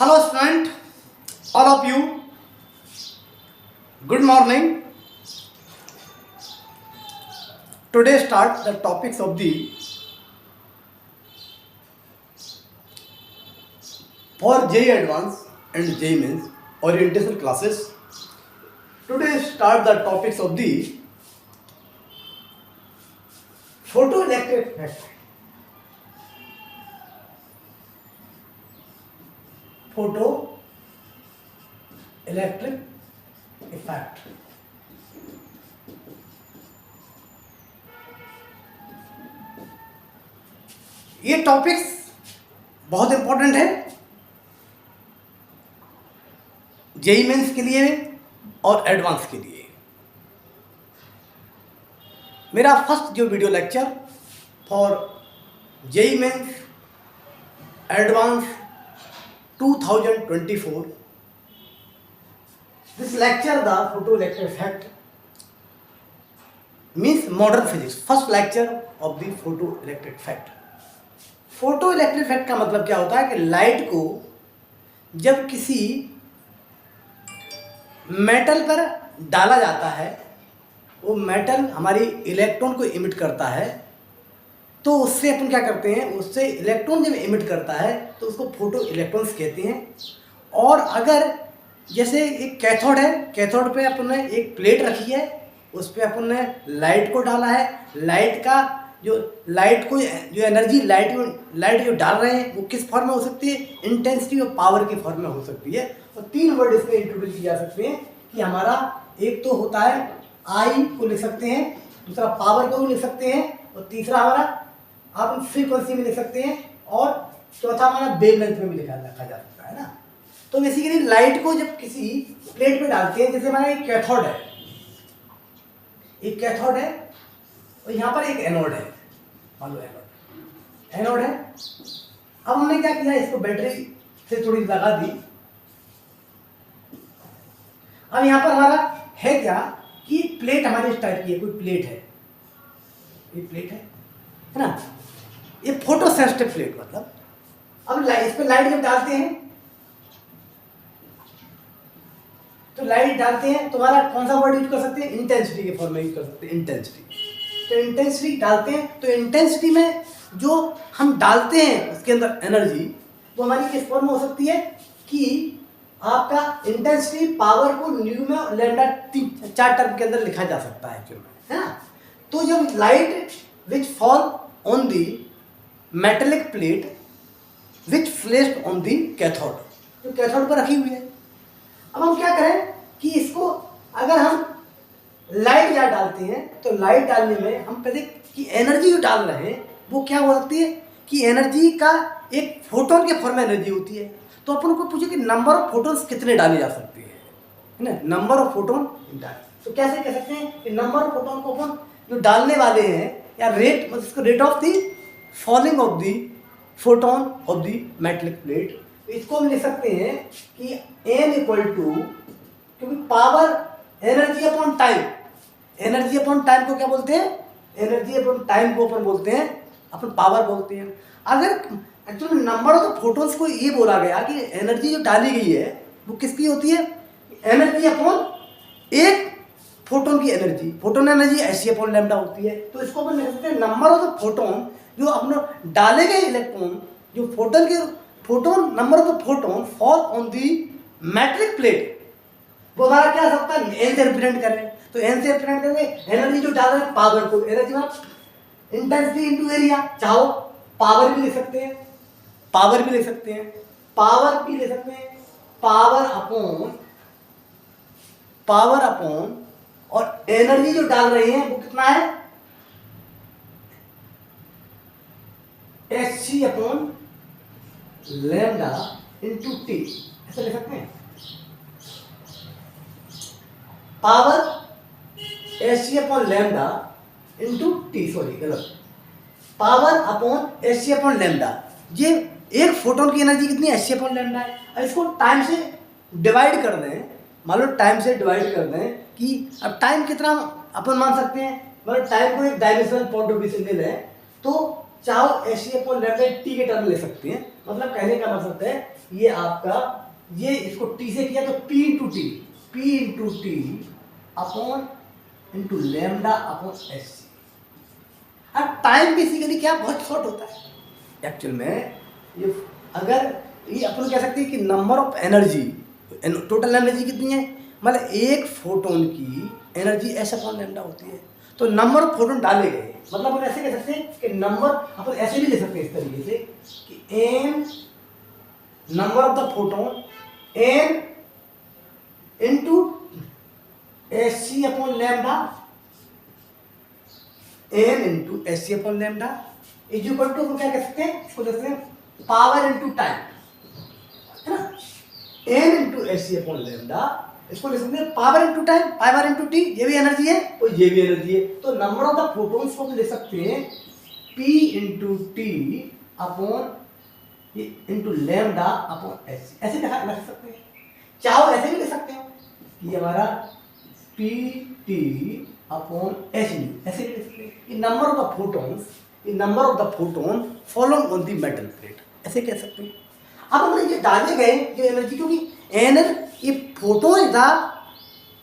Hello student, all of you, good morning. Today start the topics of the for JEE Advanced and JEE Mains orientation classes. Today start the topics of the photoelectric effect. Photoelectric effect. ये topics बहुत important है JEE Mains के लिए और advance के लिए। मेरा first जो video lecture for JEE Mains advance 2024, this lecture the photoelectric effect means modern physics, first lecture of the photoelectric effect. Photoelectric effect का मतलब क्या होता है कि लाइट को जब किसी मेटल पर डाला जाता है, वो मेटल हमारी इलेक्ट्रॉन को इमिट करता है, तो उससे अपन क्या करते हैं, उससे इलेक्ट्रॉन जब इमिट करता है तो उसको फोटो इलेक्ट्रॉन्स कहते हैं। और अगर जैसे एक कैथोड है, कैथोड पे अपन ने एक प्लेट रखी है, उस पर अपन ने लाइट को डाला है, लाइट को जो एनर्जी लाइट जो डाल रहे हैं वो किस फॉर्म में हो सकती है, इंटेंसिटी और पावर के फॉर्म में हो सकती है। और तीन वर्ड इसमें इंट्रोड्यूस किए जा सकते हैं कि हमारा एक तो होता है आई को लिख सकते हैं, दूसरा पावर को भी लिख सकते हैं, और तीसरा हमारा आप फ्रीक्वेंसी में लिख सकते हैं, और चौथा हमारा वेवलेंथ में भी लिखा जा सकता है ना। तो बेसिकली लाइट को जब किसी प्लेट में डालते हैं, जैसे हमारा एक कैथोड है और यहाँ पर एक एनोड है, मान लो एनोड है। अब हमने क्या किया, इसको बैटरी से थोड़ी लगा दी। अब यहाँ पर हमारा है क्या कि प्लेट हमारी इस टाइप की है, कोई प्लेट है, ये प्लेट है ना, ये फोटो सेंसिटिव प्लेट। मतलब अब इस पे लाइट जब डालते हैं तो हमारा कौन सा वर्ड यूज कर सकते हैं, इंटेंसिटी के फॉर्म में यूज कर सकते हैं, इंटेंसिटी। तो इंटेंसिटी डालते हैं, तो इंटेंसिटी में जो हम डालते हैं उसके अंदर एनर्जी, वो हमारी किस फॉर्म में हो सकती है कि आपका इंटेंसिटी पावर को न्यू में और लैम्डा 4 टर्म के अंदर लिखा जा सकता है एक्चुअल में, है ना। तो जब light which fall on the metallic plate which placed on the cathode, जो कैथोड पर रखी हुई है। अब हम क्या करें कि इसको अगर हम लाइट या डालते हैं तो लाइट डालने में हम पहले कि एनर्जी जो डाल रहे हैं वो क्या हो सकती है कि एनर्जी का एक फोटोन के फॉर्म में एनर्जी होती है। तो अपन को पूछे कि नंबर ऑफ फोटोन्स कितने डाले जा सकते हैं, है ना, नंबर ऑफ फोटोन डाले। तो कैसे कह सकते हैं कि नंबर ऑफ फोटोन को अपन जो डालने वाले हैं, या रेट, मतलब इसको rate of the falling of the photon of the metallic plate, इसको हम लिख सकते हैं कि n इक्वल टू, क्योंकि power energy upon time, energy upon time को क्या बोलते हैं, एनर्जी अपॉन टाइम को अपन बोलते हैं, अपन पावर बोलते हैं। अगर actually number of the photons को ये बोला गया कि एनर्जी जो डाली गई है वो किसकी होती है, एनर्जी अपॉन एक फोटोन की एनर्जी, फोटोन एनर्जी ऐसी अपॉन लैम्डा होती है। तो इसको अपन लिख सकते हैं नंबर ऑफ द फोटोन, जो अपने डाले गए इलेक्ट्रॉन, जो photon number of the photon fall on the metric plate, वो हमारा क्या सकता है, एन से रिप्रेजेंट करें। तो एन से रिप्रेजेंट करेंगे एनर्जी जो डाल रहे हैं पावर को, एनर्जी मतलब इंटेंसिटी इनटू एरिया, चाहो पावर भी ले सकते हैं, पावर भी ले सकते हैं, पावर अपॉन और एनर्जी जो डाल रहे हैं वो कितना है, Hc upon lambda into T, ऐसा ले सकते हैं। Power Hc upon lambda into T, sorry गलत, power upon Hc upon lambda. ये एक फोटोन की एनर्जी कितनी, Hc अपॉन लैम्डा है। और इसको टाइम से डिवाइड कर दें, मान लो टाइम से डिवाइड कर दें कि अब टाइम कितना अपन मान सकते हैं, मतलब टाइम को एक डायमेंशनल पॉइंट ऑफ व्यू से ले लें, तो चाहो S C upon lambda T के टर्म ले सकते हैं। मतलब कहने का मतलब है ये आपका, ये इसको टी से किया तो P into T upon into lambda upon S C. अब टाइम बेसिकली क्या बहुत शॉर्ट होता है एक्चुअल में। ये अगर ये अपन कह सकते हैं कि number of energy, total energy कितनी है, मतलब एक फोटोन की एनर्जी एस अपॉन लैम्डा होती है। तो नंबर ऑफ फोटोन डाले गए, मतलब अपन ऐसे कह सकते हैं कि नंबर, अपन ऐसे भी ले सकते हैं इस तरीके से कि N number of the photon N into S C upon lambda, N into S C upon lambda is equal to, हम क्या कह सकते हैं इसको, देखते हैं पावर इंटू टाइम, है ना। N into S C upon lambda, इसको लिख सकते हैं power into time, power into T, ये भी एनर्जी है और ये भी एनर्जी है। तो नंबर ऑफ द फोटोन्स को हम ले सकते हैं P into T upon into lambda upon S C, ऐसे लिख सकते हैं। चाहो ऐसे भी लिख सकते हैं कि हमारा P T upon H new, ऐसे भी लिख सकते हैं कि number of the photons, number of the photon following on the metal plate, ऐसे कह सकते हैं। अब हमने ये डाले गए जो एनर्जी, क्योंकि एनर्जी ये photon is the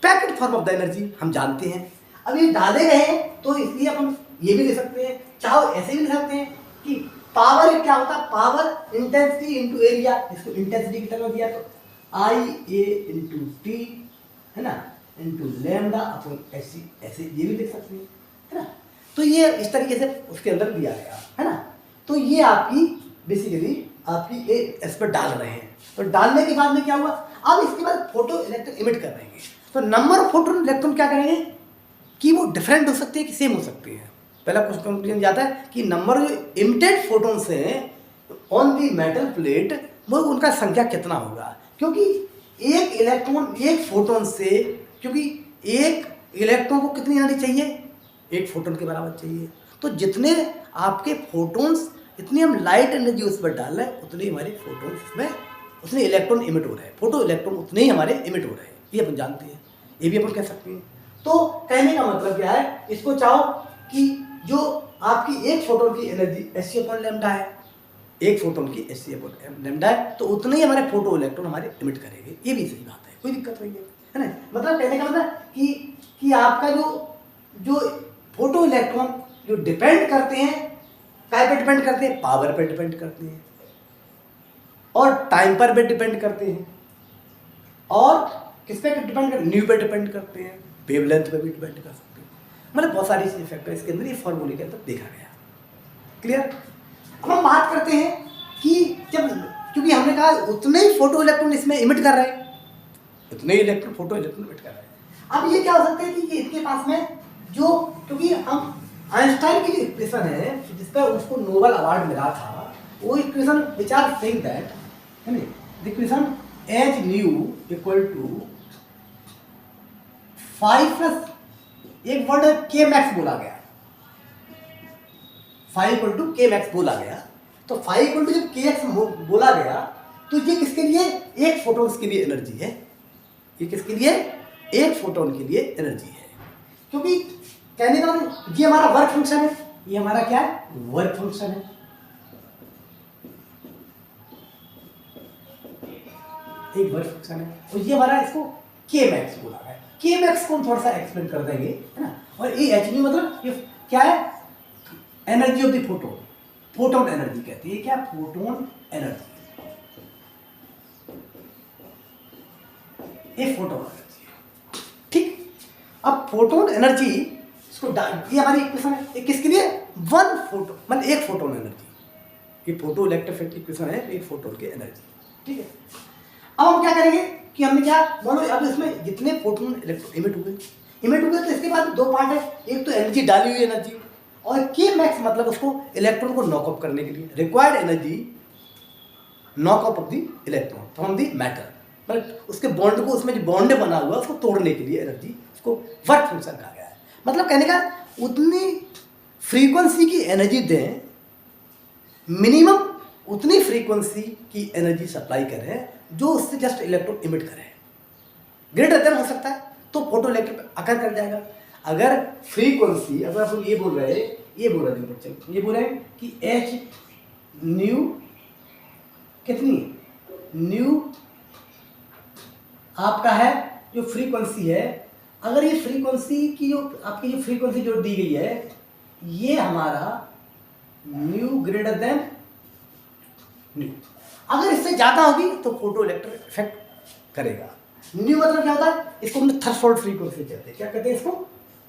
packet form of the energy, हम जानते हैं। अब ये डाले गए हैं तो इसलिए अपन ये भी ले सकते हैं, चाहो ऐसे भी ले सकते हैं कि पावर क्या होता है, पावर इंटेंसिटी इंटू एरिया, इसको इंटेंसिटी की तरह दिया तो आई ए इंटू टी, है ना, into lambda upon S C, ऐसे ये भी लिख सकते हैं, है ना। तो ये इस तरीके से उसके अंदर दिया गया, है ना। तो ये आपकी बेसिकली आपकी इस पर डाल रहे हैं। तो डालने के बाद में क्या हुआ, अब इसके बाद फोटो इलेक्ट्रॉन इमिट कर रहे हैं। तो नंबर ऑफ फोटोन इलेक्ट्रॉन क्या करेंगे कि वो डिफरेंट हो सकते हैं कि सेम हो सकते हैं। पहला कुछ कंक्लूजन जाता है कि नंबर जो इमिटेड फोटोन्स हैं ऑन दी मेटल प्लेट, वो उनका संख्या कितना होगा, क्योंकि एक इलेक्ट्रॉन एक फोटोन से, क्योंकि एक इलेक्ट्रॉन को कितनी एनर्जी चाहिए, एक फोटोन के बराबर चाहिए। तो जितने आपके फोटोन्स, इतनी हम लाइट एनर्जी उस पर डाल रहे हैं, उतने ही हमारे फोटोन्स उसमें, उतने इलेक्ट्रॉन इमिट हो रहे हैं, फोटो इलेक्ट्रॉन उतने ही हमारे इमिट हो रहे हैं, ये अपन जानते हैं, ये भी अपन कह सकते हैं। तो कहने का मतलब क्या है, इसको चाहो कि जो आपकी एक फोटोन की energy S C upon lambda है, एक फोटोन की एस सी अपॉन लैम्डा है, तो उतने ही हमारे फोटो इलेक्ट्रॉन हमारे इमिट करेंगे, ये भी सही बात है, कोई दिक्कत नहीं है ना। मतलब कहने का मतलब कि आपका जो फोटो इलेक्ट्रॉन जो डिपेंड करते हैं, काय पे डिपेंड करते हैं, पावर पे डिपेंड करते हैं, और टाइम पर भी डिपेंड करते हैं, और किस पे डिपेंड करते हैं, न्यू पे डिपेंड करते हैं, वेवलेंथ पे भी डिपेंड कर सकते हैं। मतलब बहुत सारी फैक्टर इसके अंदर, ये फॉर्मूले के अंदर देखा गया। क्लियर। अब हम बात करते हैं कि जब, क्योंकि हमने कहा उतने ही फोटो इलेक्ट्रॉन इसमें इमिट कर रहे हैं, उतने ही इलेक्ट्रॉन फोटो इलेक्ट्रॉन इमिट कर रहे हैं। अब ये क्या हो सकता है कि इनके पास में जो, क्योंकि हम आइंस्टाइन की जो इक्वेशन है जिस पर उसको नोबेल अवार्ड मिला था, वो equation which are saying that, है ना, the equation H nu equal to 5 plus एक वर्ड के मैक्स बोला गया, 5 इक्वल टू के मैक्स बोला गया। तो 5 इक्वल टू जब के एक्स बोला गया, तो ये किसके लिए, एक फोटोन के लिए एनर्जी है, ये किसके लिए, एक फोटोन के लिए एनर्जी है। क्योंकि कहने का ये हमारा वर्क फंक्शन है, ये हमारा क्या है, वर्क फंक्शन है, एक वर्क फंक्शन है, और ये हमारा, इसको के मैक्स बोला गया। के मैक्स को हम थोड़ा सा एक्सप्लेन कर देंगे, है ना। और ये एच न्यू मतलब ये क्या है, energy of the photon, photon energy कहती है, क्या, फोटोन एनर्जी, ये फोटोन एनर्जी है, ठीक। अब फोटोन एनर्जी इसको ये हमारी इक्वेशन है, ये किसके लिए, वन फोटो, मतलब एक फोटोन एनर्जी, ये फोटो इलेक्ट्रिक इक्वेशन है, एक फोटोन की एनर्जी, ठीक है। अब हम क्या करेंगे कि हमने क्या, बोलो अब इसमें जितने फोटोन इलेक्ट्रॉन इमिट हुए तो इसके बाद दो पार्ट है, एक तो एनर्जी डाली हुई एनर्जी, और के मैक्स मतलब उसको इलेक्ट्रॉन को नॉकअप करने के लिए required energy, knock up of the electron from the matter, मतलब उसके बॉन्ड को, उसमें जो बॉन्ड बना हुआ है उसको तोड़ने के लिए एनर्जी, उसको वर्क फंक्शन कहा गया है। मतलब कहने का उतनी फ्रीक्वेंसी की एनर्जी दें, मिनिमम उतनी फ्रीक्वेंसी की एनर्जी सप्लाई करें जो उससे जस्ट इलेक्ट्रॉन इमिट करे, ग्रेटर देन हो सकता है तो फोटो इलेक्ट्रिक आकर कर जाएगा। अगर फ्रीक्वेंसी, अगर हम ये बोल रहे हैं ये बोल रहे हैं बच्चे, ये बोल रहे हैं कि एच न्यू कितनी, न्यू आपका है जो फ्रीक्वेंसी है, अगर ये फ्रीक्वेंसी की जो आपकी जो फ्रीक्वेंसी जो दी गई है ये हमारा न्यू ग्रेटर देन न्यू, अगर इससे ज़्यादा होगी तो फोटो इलेक्ट्रिक इफेक्ट करेगा। न्यू मतलब क्या होता है, इसको हम थ्रेशोल्ड फ्रीक्वेंसी कहते हैं। क्या कहते हैं इसको,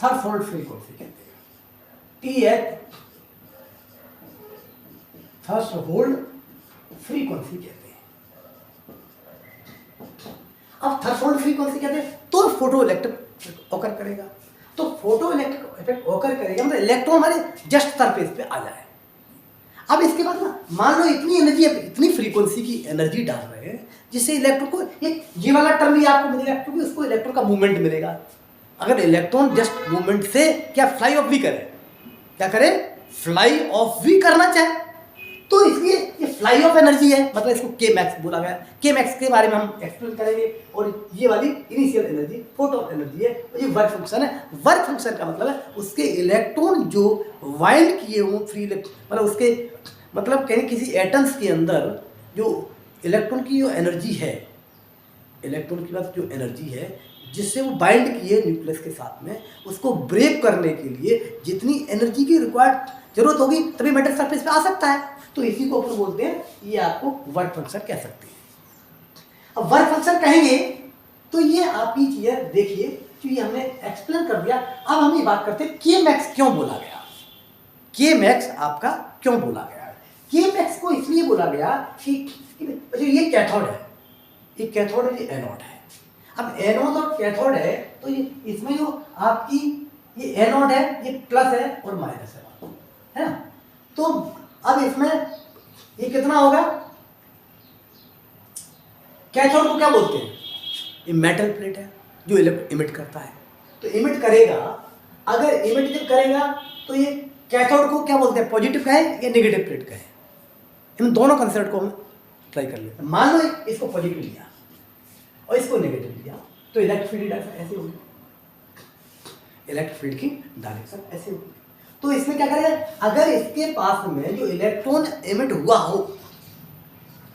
थ्रेशोल्ड फ्रीक्वेंसी कहते हैं, TH थ्रेशोल्ड फ्रीक्वेंसी कहते हैं। अब थ्रेशोल्ड फ्रीक्वेंसी कहते हैं तो फोटो इलेक्ट्रिक ऑकर करेगा, तो फोटो इलेक्ट्रिक इफेक्ट ऑकर करेगा मतलब इलेक्ट्रॉन हमारे जस्ट सरफेस पे आ जाए। अब इसके बाद ना मान लो इतनी एनर्जी, इतनी फ्रीक्वेंसी की एनर्जी डाल रहे हैं जिससे इलेक्ट्रॉन को ये वाला टर्म भी आपको मिलेगा क्योंकि उसको इलेक्ट्रॉन का मूवमेंट मिलेगा। अगर इलेक्ट्रॉन जस्ट मूवमेंट से क्या फ्लाई ऑफ भी करे, क्या करे, फ्लाई ऑफ भी करना चाहे तो इसलिए ये फ्लाई ऑफ एनर्जी है, मतलब इसको के मैक्स बोला गया। के मैक्स के बारे में हम एक्सप्लेन करेंगे। और ये वाली इनिशियल एनर्जी फोटो एनर्जी है और ये वर्क फंक्शन है। वर्क फंक्शन का मतलब है उसके इलेक्ट्रॉन जो वाइंड किए हों फ्री, मतलब उसके मतलब कहीं किसी एटम्स के अंदर जो इलेक्ट्रॉन की जो एनर्जी है, इलेक्ट्रॉन के पास जो एनर्जी है जिससे वो बाइंड किए न्यूक्लियस के साथ में, उसको ब्रेक करने के लिए जितनी एनर्जी की रिक्वायर्ड जरूरत होगी तभी मेटल सरफेस पे आ सकता है। तो इसी को अपन बोलते हैं, ये आपको वर्क फंक्शन कह सकते हैं। अब वर्क फंक्शन कहेंगे तो ये आपकी चीजें देखिए कि ये हमने एक्सप्लेन कर दिया। अब हम ये बात करते हैं के मैक्स क्यों बोला गया, के मैक्स आपका क्यों बोला गया है। के मैक्स को इसलिए बोला गया कि ये कैथोड है, ये कैथोड है, ये एनोड है। अब एनोड और कैथोड है तो ये इसमें जो आपकी ये एनोड है ये प्लस है और माइनस है ना। तो अब इसमें ये कितना होगा, कैथोड को क्या बोलते हैं, ये मेटल प्लेट है जो इमिट करता है। तो इमिट करेगा, अगर इमिट जब करेगा तो ये कैथोड को क्या बोलते हैं, पॉजिटिव कहे या नेगेटिव प्लेट कहे। इन दोनों कंसेप्ट को हम ट्राई कर लेते हैं। मान लो इसको पॉजिटिव लिया और इसको नेगेटिव लिया तो इलेक्ट्रिक फील्ड ऐसे होगी, इलेक्ट्रिक फील्ड की डायरेक्शन ऐसे होगी। तो इसमें क्या करेगा, अगर इसके पास में जो इलेक्ट्रॉन इमिट हुआ हो,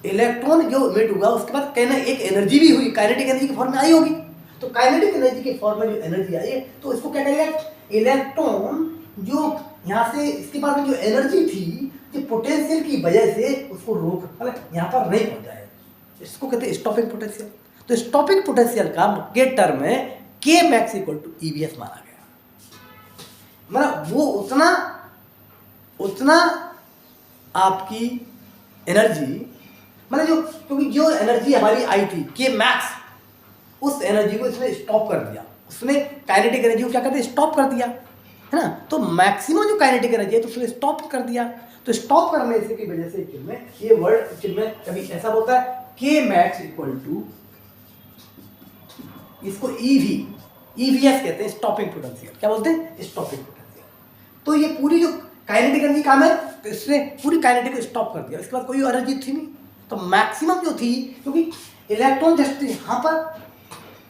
इलेक्ट्रॉन जो इमिट हुआ उसके बाद कहना एक एनर्जी भी हुई, काइनेटिक एनर्जी के फॉर्म में आई होगी। तो काइनेटिक एनर्जी के फॉर्म में जो एनर्जी आई है तो इसको क्या करेगा, इलेक्ट्रॉन जो यहाँ से इसके पास में जो एनर्जी थी कि पोटेंशियल की वजह से उसको रोक, मतलब यहाँ पर नहीं पहुँचा है, इसको कहते हैं स्टॉपिंग पोटेंशियल। तो स्टॉपिंग पोटेंशियल का के टर्म में के मैक्स इक्वल टू ईवीएस माना गया। मतलब वो उतना आपकी एनर्जी, मतलब जो क्योंकि जो एनर्जी हमारी आई थी के मैक्स, उस एनर्जी को इसने स्टॉप कर दिया, उसने काइनेटिक एनर्जी को क्या करते स्टॉप कर दिया, है ना। तो मैक्सिमम जो काइनेटिक एनर्जी है तो उसने स्टॉप कर दिया। तो स्टॉप करने से की वजह से में ये वर्ड में कभी ऐसा होता है के मैक्स इक्वल टू, इसको ईवीएस कहते हैं, स्टॉपिंग पोटेंशियल। क्या बोलते हैं, स्टॉपिंग पोटेंशियल। तो ये पूरी जो काइनेटिक एनर्जी काम है तो इसने पूरी काइनेटिक को स्टॉप कर दिया। इसके बाद कोई एनर्जी थी नहीं, तो मैक्सिमम जो थी, क्योंकि इलेक्ट्रॉन जस्ट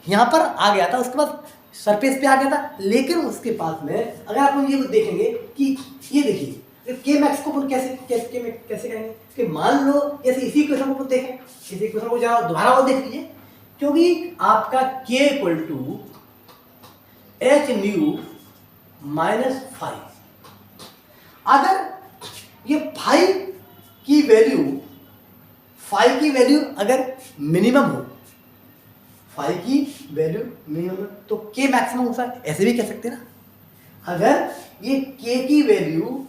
यहाँ पर आ गया था, उसके बाद सरफेस पे आ गया था, लेकिन उसके पास में अगर आप ये देखेंगे कि ये देखिए के मैक्स को कैसे कहेंगे कि मान लो जैसे इसी क्वेश्चन को देखें, इसी क्वेश्चन को जरा दोबारा वो देख लीजिए, क्योंकि आपका K equal to H nu minus 5, अगर ये 5 की वैल्यू अगर मिनिमम हो, 5 की वैल्यू मिनिमम तो K मैक्सिमम होता है, ऐसे भी कह सकते हैं ना। अगर ये K की वैल्यू,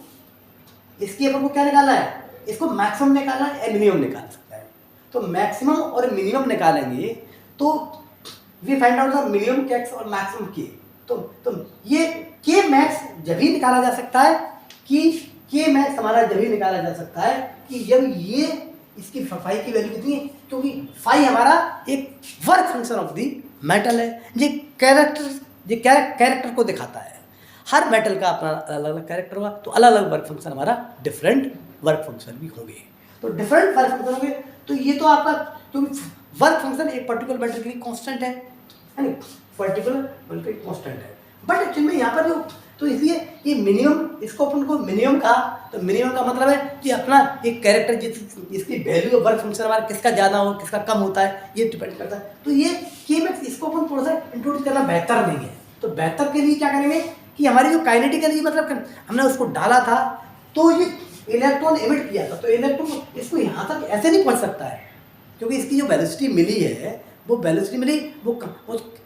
इसकी अपन को क्या निकालना है, इसको मैक्सिमम निकालना है या मिनिमम निकाल सकता है। तो मैक्सिमम और मिनिमम निकालेंगे तो we find out the minimum K और मैक्सिमम K। तो ये K मैक्स जब ही निकाला जा सकता है कि K मैक्स हमारा जब ही निकाला जा सकता है कि जब ये इसकी फाई की वैल्यू कितनी है, क्योंकि फाई हमारा एक work function of the metal है, ये कैरेक्टर को दिखाता है। हर मेटल का अपना अलग अलग कैरेक्टर होगा, तो अलग अलग वर्क फंक्शन हमारा डिफरेंट वर्क फंक्शन भी होंगे। तो डिफरेंट वर्क फंक्शन होंगे, तो ये तो आपका क्योंकि वर्क फंक्शन एक पर्टिकुलर मेटल के लिए कांस्टेंट है ना, पर्टिकुलर मेटल कांस्टेंट है। बट एक्चुअली में यहाँ पर जो तो इसलिए ये मिनिमम, इसको अपन को मिनिमम कहा, तो मिनिमम का मतलब है कि अपना एक कैरेक्टर जिसकी वैल्यू ऑफ वर्क फंक्शन हमारा किसका ज़्यादा हो, किसका कम होता है, ये डिपेंड करता है। तो ये K-max इसको अपन थोड़ा सा इंट्रोड्यूस करना बेहतर नहीं है। तो बेहतर के लिए क्या करेंगे कि हमारी जो काइनेटिक एनर्जी मतलब हमने उसको डाला था, तो ये इलेक्ट्रॉन एमिट किया था, तो इलेक्ट्रॉन इसको यहाँ तक ऐसे नहीं पहुँच सकता है, क्योंकि इसकी जो वेलोसिटी मिली है, वो वेलोसिटी मिली वो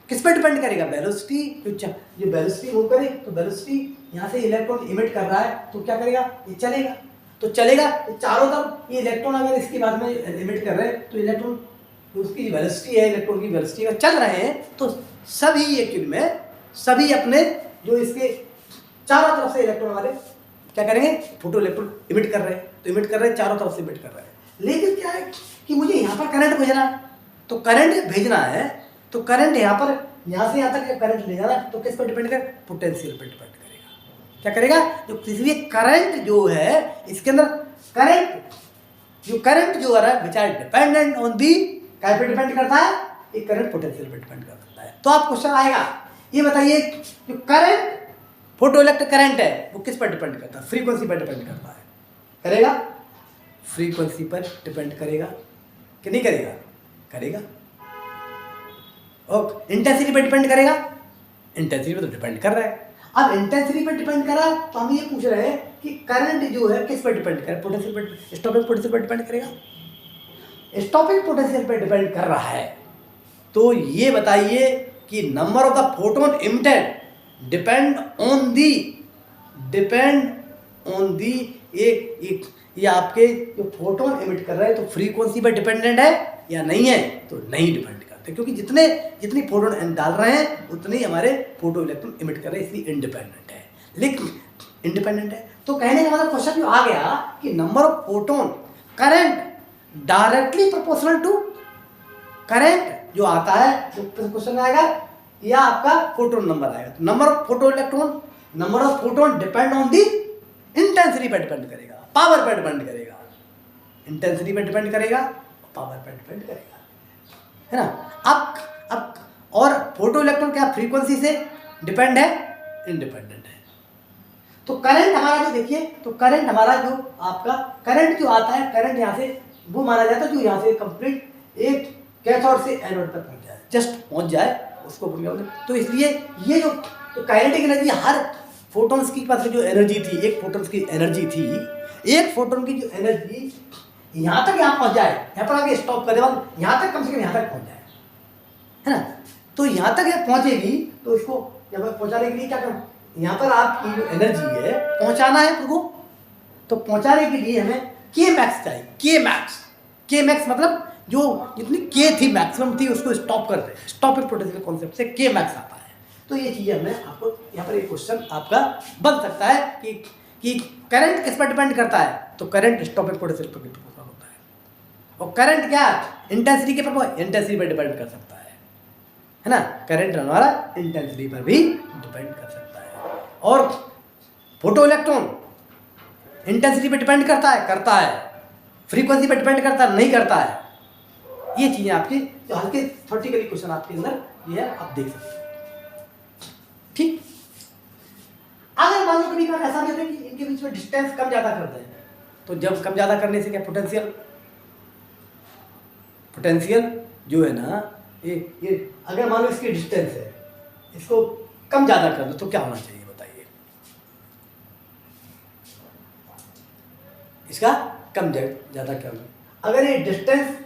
किस पर डिपेंड करेगा, वेलोसिटी जो वेलोसिटी मूव करे, तो वेलोसिटी यहाँ से इलेक्ट्रॉन इमिट कर रहा है, तो क्या करेगा, ये चलेगा, तो चलेगा चारों तरफ। ये इलेक्ट्रॉन अगर इसके बाद में इमिट कर रहे हैं, तो इलेक्ट्रॉन उसकी वेलोसिटी है, इलेक्ट्रॉन की वेलोसिटी अगर चल रहे हैं, तो सभी एक्चुअली में सभी अपने जो इसके चारों तरफ से इलेक्ट्रॉन हमारे क्या करेंगे, फोटो इलेक्ट्रॉन इमिट कर रहे हैं, तो इमिट कर रहे हैं चारों तरफ से इमिट कर रहे हैं। लेकिन क्या है कि मुझे यहाँ पर करंट भेजना है, तो करंट भेजना है, तो करंट यहाँ पर यहाँ से यहाँ तक करंट ले जाना, तो किस पर डिपेंड कर, पोटेंशियल पर डिपेंड करेगा। क्या करेगा, जो इसलिए करंट जो है इसके अंदर करंट जो है which are dependent on the, क्या पे डिपेंड करता है, एक करंट पोटेंशियल पे डिपेंड कर सकता है। तो आप क्वेश्चन आएगा, ये बताइए जो करंट फोटो इलेक्ट्रिक करंट है वो किस पर डिपेंड करता है, फ्रीक्वेंसी पर डिपेंड करता है, करेगा, फ्रीक्वेंसी पर डिपेंड करेगा कि नहीं करेगा, करेगा। और इंटेंसिटी पर डिपेंड करेगा, इंटेंसिटी पर तो डिपेंड कर रहा है। अब इंटेंसिटी पर डिपेंड करा, तो हम ये पूछ रहे हैं कि करंट जो है किस पर डिपेंड करे, पोटेंशियल पर, स्टॉपिंग पोटेंशियल पर डिपेंड करेगा, स्टॉपिंग पोटेंशियल पर डिपेंड कर रहा है। तो ये बताइए कि number of the photon emitted depend on the एक ये आपके जो फोटोन इमिट कर रहे हैं, तो फ्रीक्वेंसी पर डिपेंडेंट है या नहीं है, तो नहीं डिपेंड करते, क्योंकि जितनी फोटोन डाल रहे हैं उतने ही हमारे फोटो इलेक्ट्रॉन इमिट कर रहे हैं, इसलिए इंडिपेंडेंट है। लेकिन इंडिपेंडेंट है, तो कहने का मतलब क्वेश्चन जो आ गया कि number of photon current directly proportional to current जो आता है, जो क्वेश्चन आएगा या आपका फोटोन नंबर आएगा, तो number of photon depend on the intensity पर डिपेंड करेगा, पावर पर डिपेंड करेगा, इंटेंसिटी पर डिपेंड करेगा, पावर पर डिपेंड करेगा, है ना। अब और फोटो इलेक्ट्रॉन क्या फ्रीक्वेंसी से डिपेंड है, इंडिपेंडेंट है। तो करंट हमारा जो देखिए, तो करंट हमारा जो आपका करंट जो आता है, करंट यहाँ से वो माना जाता है जो यहाँ से कंप्लीट एक कैथोड से एनोड तक पहुँच जाए, जस्ट पहुँच जाए उसको बोलते। तो इसलिए ये जो काइनेटिक एनर्जी, हर फोटोन्स की पास जो एनर्जी थी, एक फोटोन्स की एनर्जी थी, एक फोटोन की जो एनर्जी यहाँ तक यहाँ पहुँच जाए, यहाँ पर आगे स्टॉप करे बाद यहाँ तक कम से कम यहाँ तक पहुँच जाए, है ना। तो यहाँ तक ये पहुँचेगी, तो इसको जब पहुँचाने के लिए क्या करना, यहाँ पर आपकी जो एनर्जी है पहुँचाना है तुमको, तो पहुँचाने के लिए हमें K-max चाहिए। K-max मतलब जो जितनी K थी मैक्सिमम थी उसको स्टॉप कर दे, स्टॉपिंग पोटेंशियल कॉन्सेप्ट से K-max आता है। तो ये चीज़ें हमें आपको यहाँ पर एक क्वेश्चन आपका बन सकता है कि करंट किस पर डिपेंड करता है, तो करंट स्टॉपिंग पोटेंशियल पर डिपेंड होता है, और करंट क्या इंटेंसिटी के पर, इंटेंसिटी पर डिपेंड कर सकता है ना। करंट हमारा इंटेंसिटी पर भी डिपेंड कर सकता है। और फोटो इलेक्ट्रॉन इंटेंसिटी पे डिपेंड करता है, फ्रीक्वेंसी पे डिपेंड करता है, नहीं करता है। ये चीजें आपकी जो हल्के थ्योरेटिकली क्वेश्चन आपके अंदर ये है, आप देख सकते हैं, ठीक। अगर मान लो कभी कभार ऐसा भी होता है कि इनके बीच में डिस्टेंस कम ज्यादा करते हैं, तो जब कम ज्यादा करने से क्या पोटेंशियल जो है ना, ये अगर मान लो इसकी डिस्टेंस है, इसको कम ज्यादा कर दो, तो क्या होना चाहिए बताइए, इसका कम ज्यादा कर दो। अगर ये डिस्टेंस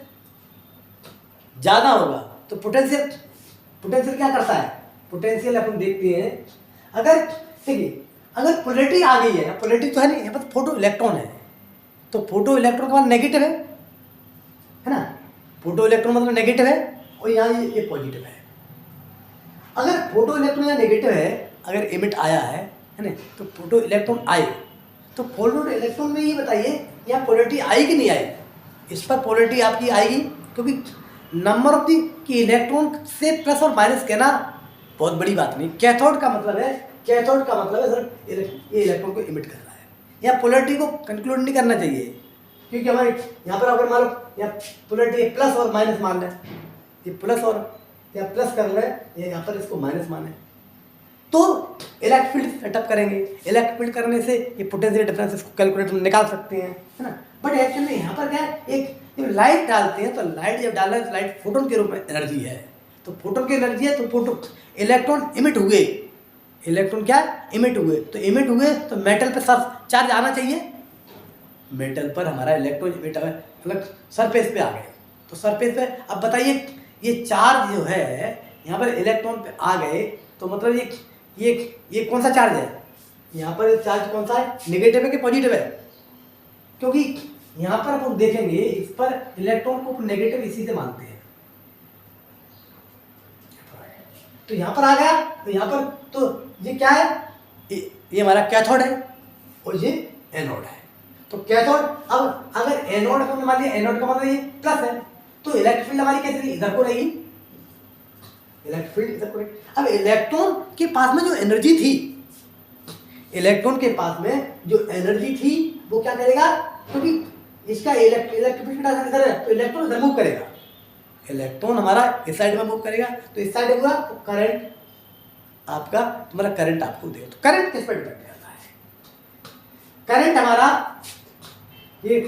ज्यादा होगा तो पोटेंशियल क्या करता है, पोटेंशियल अपन देखते हैं, अगर देखिए अगर पोलैरिटी आ गई है, पोलैरिटी तो है नहीं, यहाँ पर फोटो इलेक्ट्रॉन है, तो फोटो इलेक्ट्रॉन का मतलब नेगेटिव है ना, फोटो इलेक्ट्रॉन मतलब नेगेटिव है, और यहाँ ये पॉजिटिव है। अगर फोटो इलेक्ट्रॉन यहाँ नेगेटिव है, अगर इमिट आया है ना, तो फोटो इलेक्ट्रॉन आए, तो फोटो इलेक्ट्रॉन में ये बताइए यहाँ पोलैरिटी आएगी कि नहीं आएगी, इस पर पोलैरिटी आपकी आएगी, क्योंकि नंबर ऑफ दी कि इलेक्ट्रॉन से प्लस और माइनस कहना बहुत बड़ी बात नहीं। कैथोड का मतलब है सर ये इलेक्ट्रॉन को इमिट कर रहा है, या पोलैरिटी को कंक्लूड नहीं करना चाहिए, क्योंकि हमारे यहाँ पर अगर मान लो यहाँ पोलैरिटी प्लस और माइनस मान लें, ये प्लस और या प्लस कर रहे हैं, यहाँ पर इसको माइनस माने, तो इलेक्ट्रिक फील्ड सेटअप करेंगे, इलेक्ट्रिक फील्ड करने से ये पोटेंशियल डिफरेंस इसको कैलकुलेटर में निकाल सकते हैं, है ना। बट एक्चुअली यहाँ पर क्या है, एक जब लाइट डालते हैं तो लाइट जब डाल रहे हैं तो लाइट फोटोन के रूप में एनर्जी है, तो फोटोन की एनर्जी है, तो फोटो इलेक्ट्रॉन इमिट हुए, इलेक्ट्रॉन क्या इमिट हुए, तो इमिट हुए तो मेटल पर चार्ज आना चाहिए, मेटल पर हमारा इलेक्ट्रॉन इमिट मतलब सरफेस पे आ गए, तो सरफेस पे अब बताइए ये चार्ज जो है यहाँ पर इलेक्ट्रॉन पे आ गए, तो मतलब ये कौन सा चार्ज है, यहाँ पर चार्ज कौन सा है, नेगेटिव है कि पॉजिटिव है, क्योंकि यहाँ पर आप देखेंगे इस पर इलेक्ट्रॉन को नेगेटिव इसी से मानते हैं, तो यहाँ पर आ गया, तो यहाँ पर तो ये क्या है, ये हमारा कैथोड है और ये एनोड है, तो कैथोड अब अगर एनोड को मान लिया, एनोड का मतलब ये प्लस है, तो इलेक्ट्रिक फील्ड हमारी कैसे इधर को रहेगी, इलेक्ट्रिक फील्ड इधर को रहेगी। अब इलेक्ट्रॉन के पास में जो एनर्जी थी, इलेक्ट्रॉन के पास में जो एनर्जी थी वो क्या करेगा, क्योंकि इसका इलेक्ट्रिक फील्ड इधर है तो इलेक्ट्रॉन इधर मूव करेगा, इलेक्ट्रॉन हमारा इस साइड में मूव करेगा, तो इस साइड हुआ तो करंट आपका तुम्हारा करंट आपको देगा, तो करंट किस पर डिपेंड करता है, करंट हमारा ये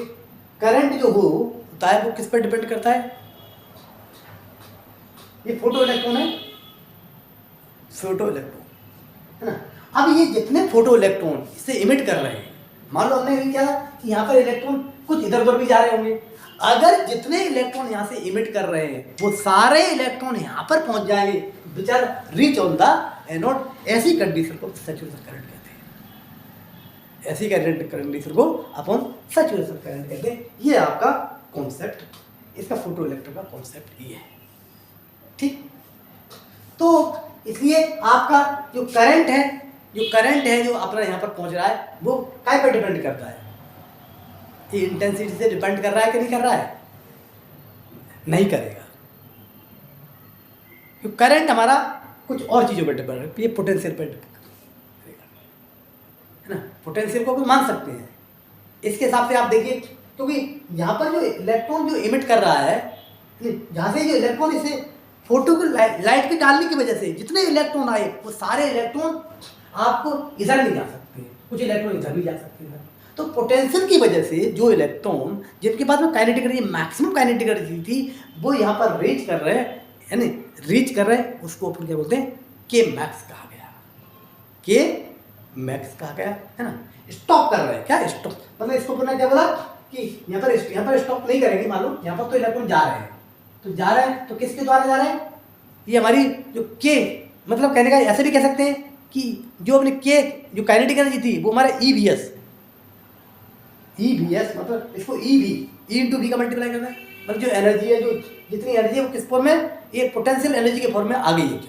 करंट जो होता है वो किस पर डिपेंड करता है, ये फोटो इलेक्ट्रॉन है, फोटो इलेक्ट्रॉन है ना। अब ये जितने फोटो इलेक्ट्रॉन इससे इमिट कर रहे हैं, मान लो हमने क्या कि यहाँ पर इलेक्ट्रॉन कुछ इधर उधर भी जा रहे होंगे, अगर जितने इलेक्ट्रॉन यहाँ से इमिट कर रहे हैं वो सारे इलेक्ट्रॉन यहाँ पर पहुँच जाएंगे, बेचारा रीच ऑन द एनोड, ऐसी कंडीशन को सैचुरेशन करंट कहते हैं, ऐसी कंडीशन को अपन सैचुरेशन करंट कहते हैं। ये आपका कॉन्सेप्ट, इसका फोटो इलेक्ट्रॉन का कॉन्सेप्ट ये है, ठीक। तो इसलिए आपका जो करंट है जो अपना यहाँ पर पहुँच रहा है वो काय पर डिपेंड करता है, ये इंटेंसिटी से डिपेंड कर रहा है कि नहीं कर रहा है, नहीं करेगा, क्योंकि करंट हमारा कुछ और चीज़ों पर डिपेंड है, ये पोटेंशियल पर डिपेंड करेगा, है ना। पोटेंशियल को भी मान सकते हैं, इसके हिसाब से आप देखिए, क्योंकि यहाँ पर जो इलेक्ट्रॉन जो इमिट कर रहा है, जहाँ से जो इलेक्ट्रॉन इसे फोटो को लाइट के डालने की वजह से जितने इलेक्ट्रॉन आए वो सारे इलेक्ट्रॉन आपको इधर नहीं जा सकते, कुछ इलेक्ट्रॉन इधर भी जा सकते हैं, तो पोटेंशियल की वजह से जो इलेक्ट्रॉन जिनके पास में kinetic energy, maximum kinetic energy थी, वो यहाँ पर रीच कर रहे हैं, यानी रीच कर रहे हैं, उसको अपन क्या बोलते हैं, के मैक्स कहा गया, के मैक्स कहा गया, है ना। स्टॉप कर रहे हैं, क्या स्टॉप मतलब इसको अपना क्या बोला कि यहाँ पर स्टॉप नहीं करेंगे, मालूम यहाँ पर तो इलेक्ट्रॉन जा रहे हैं, तो जा रहे हैं तो किसके द्वारा जा रहे हैं, ये हमारी जो के मतलब कहने का ऐसे भी कह सकते हैं कि जो अपने के जो काइनेटिक एनर्जी थी वो हमारा ईवीएस मतलब इसको ई इंटू वी का मल्टीप्लाई करना है, मतलब जो एनर्जी है, जो जितनी एनर्जी है वो किस फॉर्म में, ये पोटेंशियल एनर्जी के फॉर्म में आ गई है,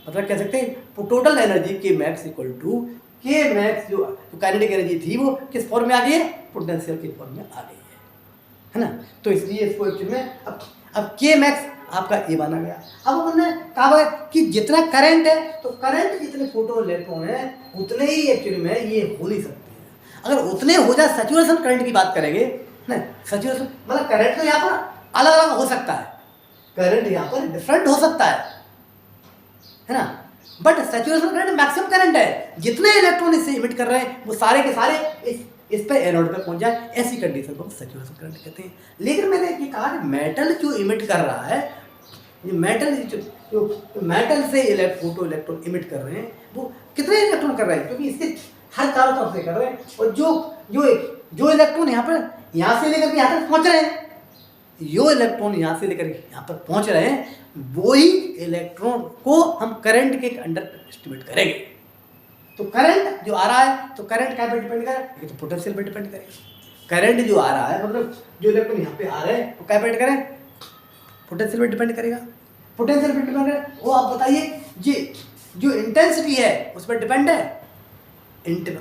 मतलब कह सकते हैं टोटल एनर्जी के मैक्स इक्वल टू के मैक्स, जो काइनेटिक एनर्जी थी वो किस फॉर्म में आ गई है, पोटेंशियल के फॉर्म में आ गई है ना। तो इसलिए इसको एक्चुअली में अब के मैक्स आपका ये बना गया। अब हमने कहा कि जितना करंट है तो करंट जितने फोटो इलेक्ट्रॉन है उतने ही एक्चुअली में ये हो नहीं सकते हैं, अगर उतने हो जाए, सैचुरेशन करंट की बात करेंगे ना, सैचुरेशन मतलब करंट तो यहाँ पर अलग अलग हो सकता है, करंट यहाँ पर डिफरेंट हो सकता है ना, but saturation current maximum current है, जितने इलेक्ट्रॉन इससे इमिट कर रहे हैं वो सारे के सारे इस पे एनोड पे पहुंच जाए, ऐसी कंडीशन को सैचुरेशन करंट कहते हैं। लेकिन मैंने ये कहा कि मेटल जो इमिट कर रहा है, ये मेटल जो मेटल से फोटो इलेक्ट्रॉन इमिट कर रहे हैं वो कितने इलेक्ट्रॉन कर रहे हैं, क्योंकि इसके हर चारों तरफ से कर रहे हैं, और जो इलेक्ट्रॉन यहाँ से लेकर के यहाँ तक पहुँच रहे हैं, जो इलेक्ट्रॉन यहाँ से लेकर यहाँ पर पहुँच रहे हैं, वही इलेक्ट्रॉन को हम करंट के अंडर एस्टिमेट करेंगे। तो करंट जो आ रहा है, तो करंट क्या पर डिपेंड करेगा, ये तो पोटेंशियल पर डिपेंड करेगा। करंट जो आ रहा है मतलब जो इलेक्ट्रॉन यहाँ पे आ रहे हैं वो क्या पर करें, पोटेंशियल पर डिपेंड करेगा, पोटेंशियल पर डिपेंड करेगा। वो आप बताइए ये जो इंटेंसिटी है उस पर डिपेंड है,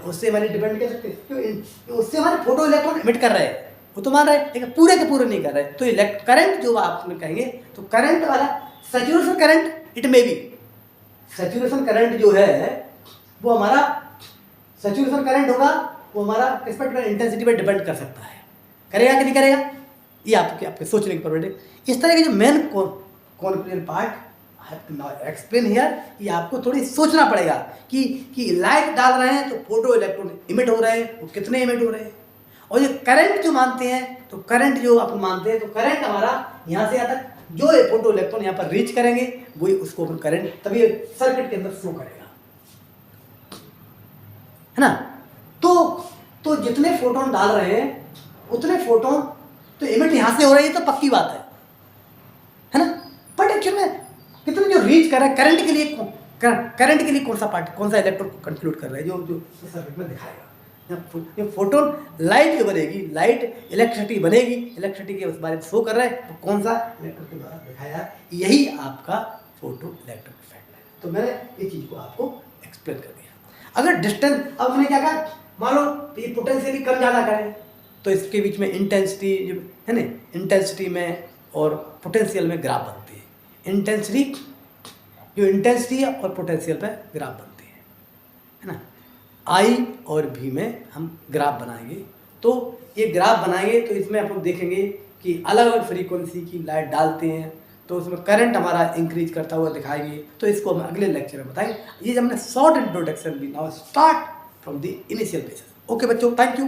उससे हमारे डिपेंड कर सकते हैं, उससे हमारे फोटो इलेक्ट्रॉन इमिट कर रहे हैं, वो तो मान रहे हैं लेकिन पूरे के पूरे नहीं कर रहे। तो करंट जो आपने कहेंगे तो करंट वाला saturation current, it may be saturation current जो है वो हमारा सैचुरेशन करंट होगा, वो हमारा किस पर इंटेंसिटी पर डिपेंड कर सकता है, करेगा कि नहीं करेगा, ये आपके सोचने की पर। इस तरह के जो main conclusion part have to now explain here, ये आपको थोड़ी सोचना पड़ेगा कि लाइट डाल रहे हैं तो फोटो इलेक्ट्रॉन इमिट हो रहे हैं, वो कितने इमिट हो रहे हैं। और ये करंट जो मानते हैं, तो करंट जो अपन मानते हैं, तो करंट हमारा यहाँ से यहाँ तक जो ये फोटो इलेक्ट्रॉन यहाँ पर रीच करेंगे वही उसको अपन करंट तभी सर्किट के अंदर फ्लो करेगा, है ना। तो जितने फोटोन डाल रहे हैं उतने फोटोन तो इमिट यहाँ से हो रही है, तो पक्की बात है ना। बट एक्चुअल में कितने जो रीच कर रहे हैं करंट के लिए कौन सा इलेक्ट्रॉन को कंक्लूड कर रहा है, जो सर्किट में दिखाएगा। ये फोटोन लाइट जो बनेगी, लाइट इलेक्ट्रिसिटी बनेगी, इलेक्ट्रिसिटी के उस बारे में शो कर रहा है, तो कौन सा इलेक्ट्रॉन के द्वारा दिखाया, यही आपका फोटो इलेक्ट्रिक इफेक्ट है। तो मैंने ये चीज़ को आपको एक्सप्लेन कर दिया। अगर डिस्टेंस, अब मैंने क्या कहा, मान लो ये पोटेंशियली कम ज़्यादा करें तो इसके बीच में इंटेंसिटी जो है ना, इंटेंसिटी में और पोटेंशियल में ग्राफ बनती है। इंटेंसिटी और पोटेंशियल पे ग्राफ बनती है ना। आई और भी में हम ग्राफ बनाएंगे, तो ये ग्राफ बनाएंगे तो इसमें आप लोग देखेंगे कि अलग अलग फ्रीक्वेंसी की लाइट डालते हैं तो उसमें करंट हमारा इंक्रीज करता हुआ दिखाएंगे। तो इसको हम अगले लेक्चर में बताएंगे। ये जब हमने शॉर्ट इंट्रोडक्शन भी, now start from the initial basis. Okay बच्चों, थैंक यू।